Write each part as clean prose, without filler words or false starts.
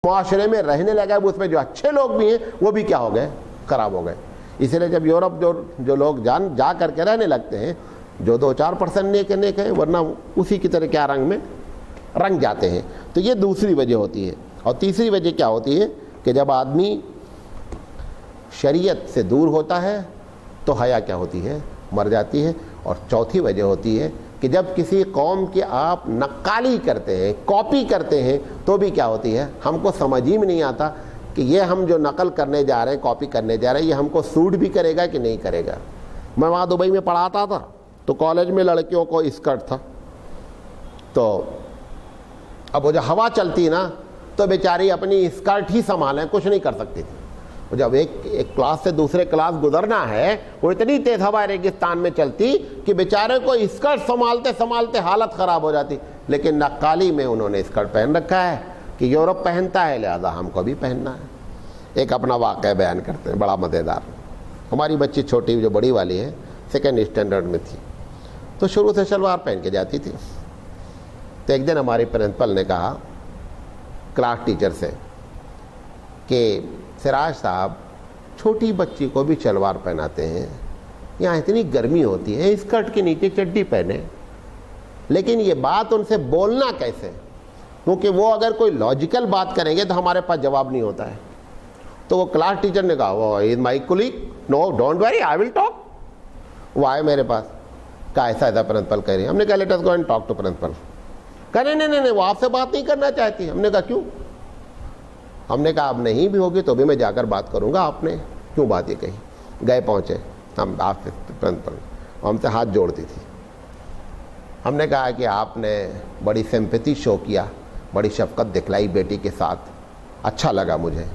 معاشرے میں رہنے لگا ہے، اس میں جو اچھے لوگ بھی ہیں وہ بھی کیا ہو گئے؟ خراب ہو گئے. اس لیے جب یورپ جو لوگ جا کر کے رہنے لگتے ہیں، جو 2-4% نیک ہیں، ورنہ اسی کی طرح کیا رنگ میں رنگ جاتے ہیں. تو یہ دوسری وجہ ہوتی ہے. اور تیسری وجہ کیا ہوتی ہے کہ جب آدمی شریعت سے دور ہوتا ہے تو حیا کیا ہوتی ہے؟ مر جاتی ہے. اور چوتھی وجہ ہوتی ہے کہ جب کسی قوم کی آپ نقالی کرتے ہیں، کاپی کرتے ہیں، تو بھی کیا ہوتی ہے؟ ہم کو سمجھ ہی میں نہیں آتا کہ یہ ہم جو نقل کرنے جا رہے ہیں، کاپی کرنے جا رہے ہیں، یہ ہم کو سوٹ بھی کرے گا کہ نہیں کرے گا. میں وہاں دبئی میں پڑھاتا تھا تو کالج میں لڑکیوں کو اسکرٹ تھا، تو اب وہ جو ہوا چلتی نا تو بیچاری اپنی اسکرٹ ہی سنبھالیں، کچھ نہیں کر سکتی تھی. جب ایک کلاس سے دوسرے کلاس گزرنا ہے، وہ اتنی تیز ہوا ریگستان میں چلتی کہ بیچارے کو اسکرٹ سنبھالتے سنبھالتے حالت خراب ہو جاتی. لیکن نقالی میں انہوں نے اسکرٹ پہن رکھا ہے کہ یورپ پہنتا ہے، لہذا ہم کو بھی پہننا ہے. ایک اپنا واقعہ بیان کرتے ہیں بڑا مزیدار. ہماری بچی چھوٹی جو بڑی والی ہے 2nd اسٹینڈرڈ میں تھی، تو شروع سے شلوار پہن کے جاتی تھی. تو ایک دن ہماری پرنسپل نے کہا کلاس ٹیچر سے کہ سراج صاحب چھوٹی بچی کو بھی شلوار پہناتے ہیں، یہاں اتنی گرمی ہوتی ہے، اسکرٹ کے نیچے چڈی پہنے، لیکن یہ بات ان سے بولنا کیسے؟ کیونکہ وہ اگر کوئی لاجیکل بات کریں گے تو ہمارے پاس جواب نہیں ہوتا ہے. تو وہ کلاس ٹیچر نے کہا وہ is my colleague, no don't worry I will talk. وہ آئے میرے پاس، کہا ایسا پرنسپل کہہ رہی ہے. ہم نے کہا let us go and talk to principal. کہا نہیں وہ آپ سے بات نہیں کرنا چاہتی. ہم نے کہا کیوں؟ ہم نے کہا اب نہیں بھی ہوگی تو بھی میں جا کر بات کروں گا. آپ نے کیوں بات یہ کہی؟ گئے پہنچے ہم آپ پرنسپل، ہم سے ہاتھ جوڑتی تھی. ہم نے کہا کہ آپ نے بڑی سمپیتی شو کیا، بڑی شفقت دکھلائی بیٹی کے ساتھ، اچھا لگا مجھے.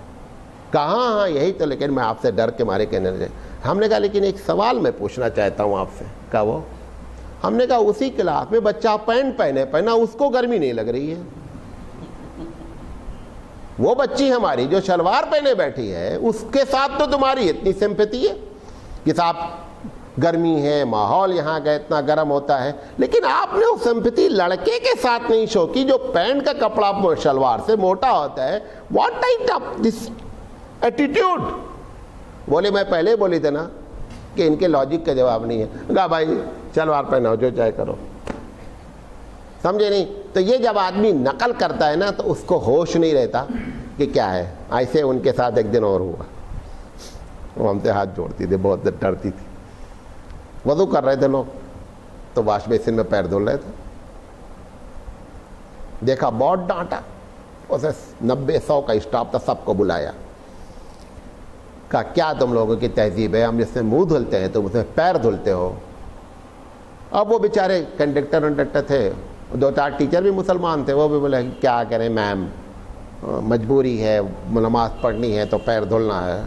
کہا ہاں یہی تو، لیکن میں آپ سے ڈر کے مارے کہنے لگے. ہم نے کہا لیکن ایک سوال میں پوچھنا چاہتا ہوں آپ سے. کہا وہ؟ ہم نے کہا اسی کلاس میں بچہ پینٹ پہنا اس کو گرمی نہیں لگ رہی ہے، وہ بچی ہماری جو شلوار پہنے بیٹھی ہے اس کے ساتھ تو تمہاری اتنی سمپیتی ہے کہ صاحب گرمی ہے، ماحول یہاں کا اتنا گرم ہوتا ہے، لیکن آپ نے وہ سمپیتی لڑکے کے ساتھ نہیں شو کی جو پینٹ کا کپڑا شلوار سے موٹا ہوتا ہے. What type of this attitude? بولے میں پہلے بولی تھے نا کہ ان کے لاجک کا جواب نہیں ہے. کہا بھائی شلوار پہناؤ جو چاہے کرو. سمجھے نہیں؟ تو یہ جب آدمی نقل کرتا ہے نا تو اس کو ہوش نہیں رہتا کہ کیا ہے. ایسے ان کے ساتھ ایک دن اور ہوا، وہ ہم سے ہاتھ جوڑتی تھی، بہت ڈرتی تھی. وضو کر رہے تھے لوگ تو واش بیسن میں پیر دھل رہے تھے، دیکھا بہت ڈانٹا. اسے 90-100 کا اسٹاف تھا، سب کو بلایا. کہا کیا تم لوگوں کی تہذیب ہے؟ ہم جس میں منہ دھلتے ہیں تم اس میں پیر دھلتے ہو. اب وہ بیچارے کنڈکٹر تھے، 2-4 ٹیچر بھی مسلمان تھے، وہ بھی بولے کیا کریں میم، مجبوری ہے، نماز پڑھنی ہے تو پیر دھلنا ہے.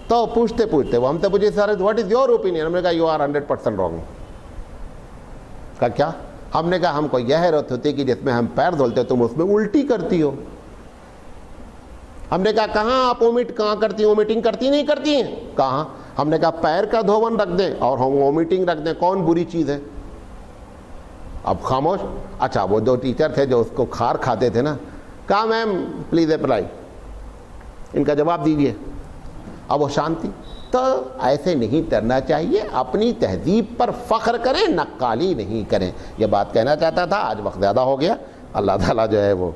تو پوچھتے وہ ہم سے پوچھے sir what is your opinion? ہم نے کہا یو آر 100% رانگ. کہا کیا؟ ہم نے کہا ہم کو یہ حیرت ہوتی کہ جس میں ہم پیر دھلتے تم اس میں الٹی کرتی ہو. ہم نے کہا کہاں آپ کہاں کرتی ہیں؟ وومیٹنگ کرتی نہیں کرتی ہیں؟ کہاں؟ ہم نے کہا پیر کا دھون رکھ دیں اور ہم وومیٹنگ رکھ دیں، کون بری چیز ہے؟ اب خاموش. اچھا وہ 2 ٹیچر تھے جو اس کو کھار کھاتے تھے نا، کہا میم پلیز اپلائی، ان کا جواب دیجئے. اب وہ شانتی. تو ایسے نہیں کرنا چاہیے، اپنی تہذیب پر فخر کریں، نقالی نہیں کریں. یہ بات کہنا چاہتا تھا. آج وقت زیادہ ہو گیا، اللہ تعالیٰ جو ہے وہ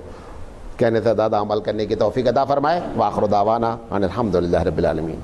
کہنے سے زیادہ عمل کرنے کی توفیق عطا فرمائے. وآخر دعوانا ان الحمد للہ رب العالمین.